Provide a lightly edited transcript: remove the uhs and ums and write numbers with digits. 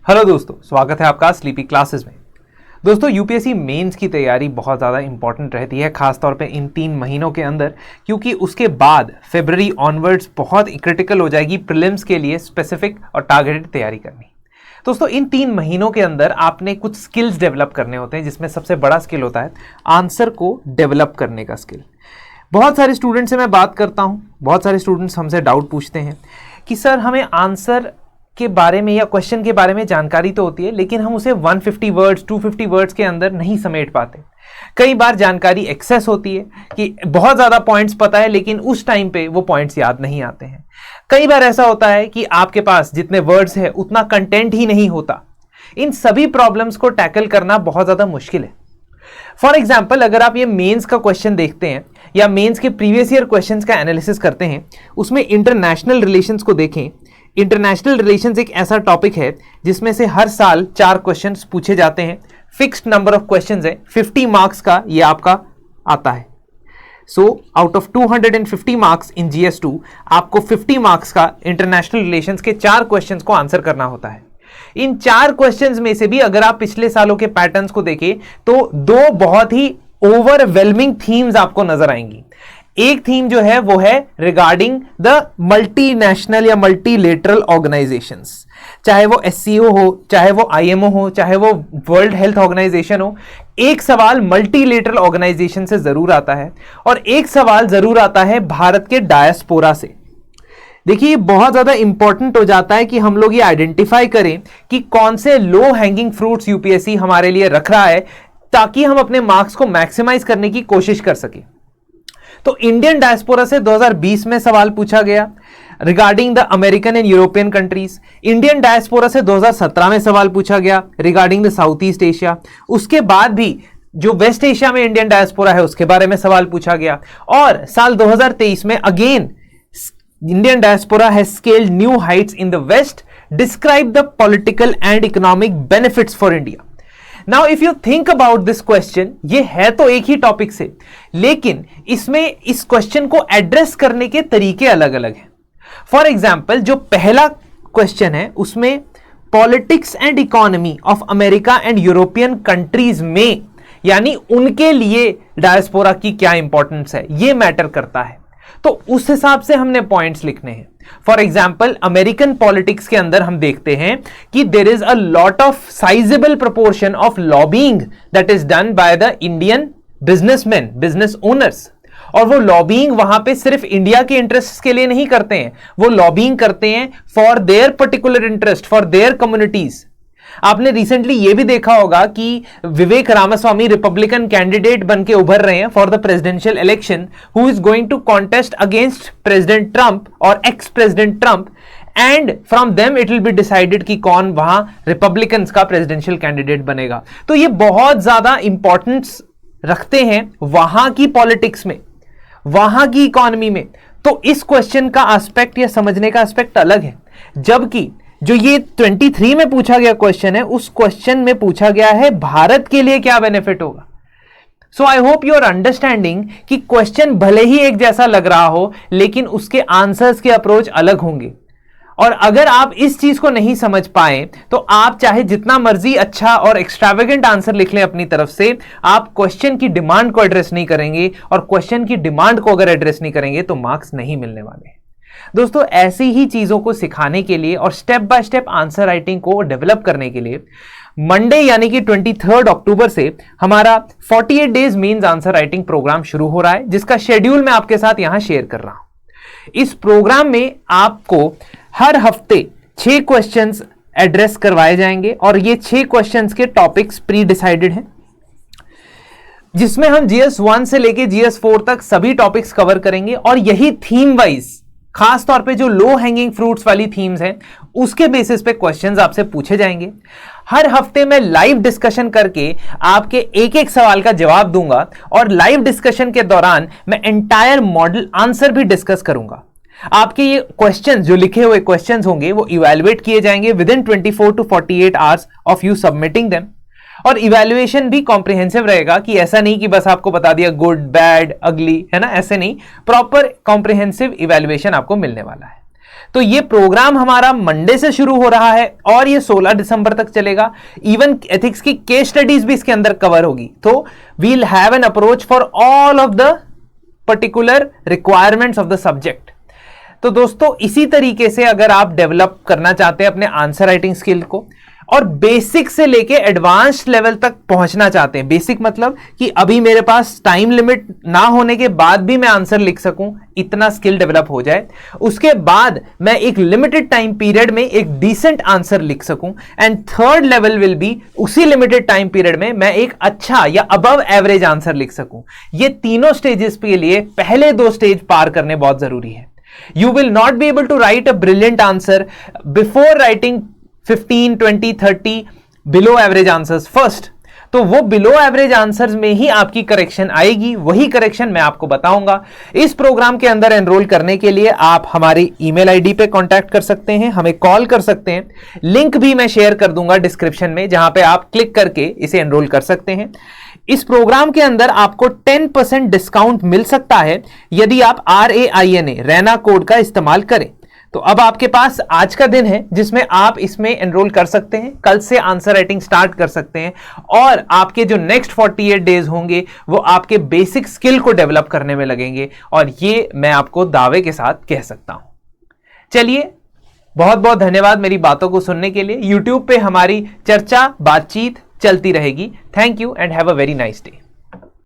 Hello दोस्तों, स्वागत है आपका स्लीपी क्लासेस में। दोस्तों, यूपीएससी मेंस की तैयारी बहुत ज़्यादा इंपॉर्टेंट रहती है, खासतौर पे इन 3 महीनों के अंदर, क्योंकि उसके बाद फरवरी ऑनवर्ड्स बहुत क्रिटिकल हो जाएगी प्रीलिम्स के लिए स्पेसिफिक और टारगेटेड तैयारी करनी। दोस्तों, इन 3 महीनों के अंदर आपने कुछ स्किल्स डेवलप करने होते हैं, जिसमें सबसे बड़ा स्किल होता है आंसर को डेवलप करने का स्किल। बहुत सारे स्टूडेंट से मैं बात करता हूँ, बहुत सारे स्टूडेंट्स हमसे डाउट पूछते हैं कि सर हमें आंसर के बारे में या क्वेश्चन के बारे में जानकारी तो होती है, लेकिन हम उसे 150 वर्ड्स 250 वर्ड्स के अंदर नहीं समेट पाते। कई बार जानकारी एक्सेस होती है कि बहुत ज़्यादा पॉइंट्स पता है, लेकिन उस टाइम पे वो पॉइंट्स याद नहीं आते हैं। कई बार ऐसा होता है कि आपके पास जितने वर्ड्स है उतना कंटेंट ही नहीं होता। इन सभी प्रॉब्लम्स को टैकल करना बहुत ज़्यादा मुश्किल है। फॉर एग्जाम्पल, अगर आप ये मेंस का क्वेश्चन देखते हैं या मेंस के प्रीवियस ईयर क्वेश्चंस का एनालिसिस करते हैं, उसमें इंटरनेशनल रिलेशंस को देखें। इंटरनेशनल रिलेशंस एक ऐसा टॉपिक है जिसमें से हर साल 4 क्वेश्चंस पूछे जाते हैं। फिक्स्ड नंबर ऑफ क्वेश्चंस है, 50 मार्क्स का ये आपका आता है। So out of 250 marks in GS2 आपको 50 मार्क्स का इंटरनेशनल रिलेशंस के 4 क्वेश्चंस को आंसर करना होता है। इन 4 क्वेश्चंस में से भी अगर आप पिछले सालों के पैटर्न्स को देखें तो 2 बहुत ही ओवरवेलमिंग थीम्स आपको नजर आएंगी। एक थीम जो है वो है रिगार्डिंग द मल्टीनेशनल या मल्टीलेटरल ऑर्गेनाइजेशंस, चाहे वो SCO हो, चाहे वो IMO हो, चाहे वो वर्ल्ड हेल्थ ऑर्गेनाइजेशन हो। एक सवाल मल्टीलेटरल ऑर्गेनाइजेशन से जरूर आता है और एक सवाल जरूर आता है भारत के डायस्पोरा से। देखिए, बहुत ज्यादा इंपॉर्टेंट हो जाता है कि हम लोग ये आइडेंटिफाई करें कि कौन से लो हैंगिंग फ्रूट्स यूपीएससी हमारे लिए रख रहा है, ताकि हम अपने मार्क्स को मैक्सिमाइज करने की कोशिश कर सकें। तो इंडियन डायस्पोरा से 2020 में सवाल पूछा गया regarding the American and European countries. Indian diaspora से 2017 में सवाल पूछा गया regarding the south east Asia. उसके बाद भी जो वेस्ट एशिया में इंडियन डायस्पोरा है उसके बारे में सवाल पूछा गया। और साल 2023 में again Indian diaspora has scaled new heights in the West, describe the political and economic benefits for India. Now if you think about this question, ये है तो एक ही टॉपिक से, लेकिन इसमें इस क्वेश्चन को एड्रेस करने के तरीके अलग अलग हैं। फॉर एग्जाम्पल, जो पहला क्वेश्चन है उसमें politics and economy of America and European countries में, यानी उनके लिए डायस्पोरा की क्या इंपॉर्टेंस है, ये मैटर करता है। तो उस हिसाब से हमने पॉइंट्स लिखने हैं। फॉर एग्जाम्पल, अमेरिकन पॉलिटिक्स के अंदर हम देखते हैं कि there is a lot of sizeable proportion of lobbying that is done by the Indian businessman, business owners. और वो लॉबिंग वहां पे सिर्फ इंडिया के इंटरेस्ट के लिए नहीं करते हैं, वो लॉबिंग करते हैं for their particular interest, for their communities. आपने रिसेंटली ये भी देखा होगा कि विवेक रामास्वामी रिपब्लिकन कैंडिडेट बन के उभर रहे हैं for the presidential election, who is going to contest against President Trump और ex President Trump, and from them it will be decided कि कौन वहां रिपब्लिकन्स का प्रेसिडेंशियल कैंडिडेट बनेगा। तो ये बहुत ज्यादा इंपॉर्टेंस रखते हैं वहां की पॉलिटिक्स में, वहां की इकोनॉमी में। तो इस क्वेश्चन का एस्पेक्ट या समझने का एस्पेक्ट अलग है। जबकि जो ये 23 में पूछा गया क्वेश्चन है, उस क्वेश्चन में पूछा गया है भारत के लिए क्या बेनिफिट होगा। So I hope you are understanding कि क्वेश्चन भले ही एक जैसा लग रहा हो, लेकिन उसके आंसर्स के अप्रोच अलग होंगे। और अगर आप इस चीज को नहीं समझ पाए तो आप चाहे जितना मर्जी अच्छा और एक्स्ट्रावेगेंट आंसर लिख लें अपनी तरफ से, आप क्वेश्चन की डिमांड को एड्रेस नहीं करेंगे, और क्वेश्चन की डिमांड को अगर एड्रेस नहीं करेंगे तो मार्क्स नहीं मिलने वाले। दोस्तों, ऐसी ही चीजों को सिखाने के लिए और step by step answer writing को डेवलप करने के लिए मंडे यानी कि 23 अक्टूबर से हमारा 48 days mains answer writing program शुरू हो रहा है, जिसका शेड्यूल मैं आपके साथ यहां शेयर कर रहा हूं। इस प्रोग्राम में आपको हर हफ्ते 6 क्वेश्चंस एड्रेस करवाए जाएंगे, और ये 6 क्वेश्चंस के टॉपिक्स प्री डिसाइडेड हैं, जिसमें हम GS1 से लेके GS4 तक सभी टॉपिक्स कवर करेंगे। और यही थीम वाइज, खास तौर पे जो लो हैंगिंग फ्रूट्स वाली थीम्स हैं, उसके बेसिस पे क्वेश्चंस आपसे पूछे जाएंगे। हर हफ्ते मैं लाइव डिस्कशन करके आपके एक एक सवाल का जवाब दूंगा, और लाइव डिस्कशन के दौरान मैं एंटायर मॉडल आंसर भी डिस्कस करूंगा। आपके ये क्वेश्चंस, जो लिखे हुए क्वेश्चंस होंगे, वो इवैल्यूएट किए जाएंगे with in 24 to 48 hours of you submitting them. और इवैल्यूएशन भी कॉम्प्रिहेंसिव रहेगा, कि ऐसा नहीं कि बस आपको बता दिया गुड, बैड, अगली, है ना, ऐसे नहीं, प्रॉपर कॉम्प्रिहेंसिव इवैल्यूएशन आपको मिलने वाला है। तो ये प्रोग्राम हमारा मंडे से शुरू हो रहा है और ये 16 दिसंबर तक चलेगा। इवन एथिक्स की केस स्टडीज भी इसके अंदर कवर होगी। तो we'll have an approach for all of the particular requirements of the subject. तो दोस्तों इसी तरीके से अगर आप डेवलप करना चाहते हैं अपने आंसर राइटिंग स्किल को और बेसिक से लेके एडवांस लेवल तक पहुंचना चाहते हैं, बेसिक मतलब कि अभी मेरे पास टाइम लिमिट ना होने के बाद भी मैं आंसर लिख सकूं, इतना स्किल डेवलप हो जाए, उसके बाद मैं एक लिमिटेड टाइम पीरियड में एक डिसेंट आंसर लिख सकूं, and third level will be उसी लिमिटेड टाइम पीरियड में मैं एक अच्छा या अबव एवरेज आंसर लिख सकूं। ये तीनों स्टेजेस के लिए पहले 2 स्टेज पार करने बहुत जरूरी है। You will not be able to write a brilliant answer before writing 15, 20, 30 below average answers first. तो वो बिलो एवरेज आंसर्स में ही आपकी करेक्शन आएगी, वही करेक्शन मैं आपको बताऊंगा। इस प्रोग्राम के अंदर एनरोल करने के लिए आप हमारी ईमेल आईडी पे कांटेक्ट कर सकते हैं, हमें कॉल कर सकते हैं। लिंक भी मैं शेयर कर दूंगा डिस्क्रिप्शन में, जहां पे आप क्लिक करके इसे एनरोल कर सकते हैं। इस प्रोग्राम के अंदर आपको 10% डिस्काउंट मिल सकता है यदि आप RAINA रैना कोड का इस्तेमाल करें। तो अब आपके पास आज का दिन है जिसमें आप इसमें एनरोल कर सकते हैं, कल से आंसर राइटिंग स्टार्ट कर सकते हैं और आपके जो नेक्स्ट 48 डेज होंगे वो आपके बेसिक स्किल को डेवलप करने में लगेंगे, और ये मैं आपको दावे के साथ कह सकता हूं। चलिए, बहुत बहुत धन्यवाद मेरी बातों को सुनने के लिए। YouTube पे हमारी चर्चा बातचीत चलती रहेगी। Thank you and have a very nice day.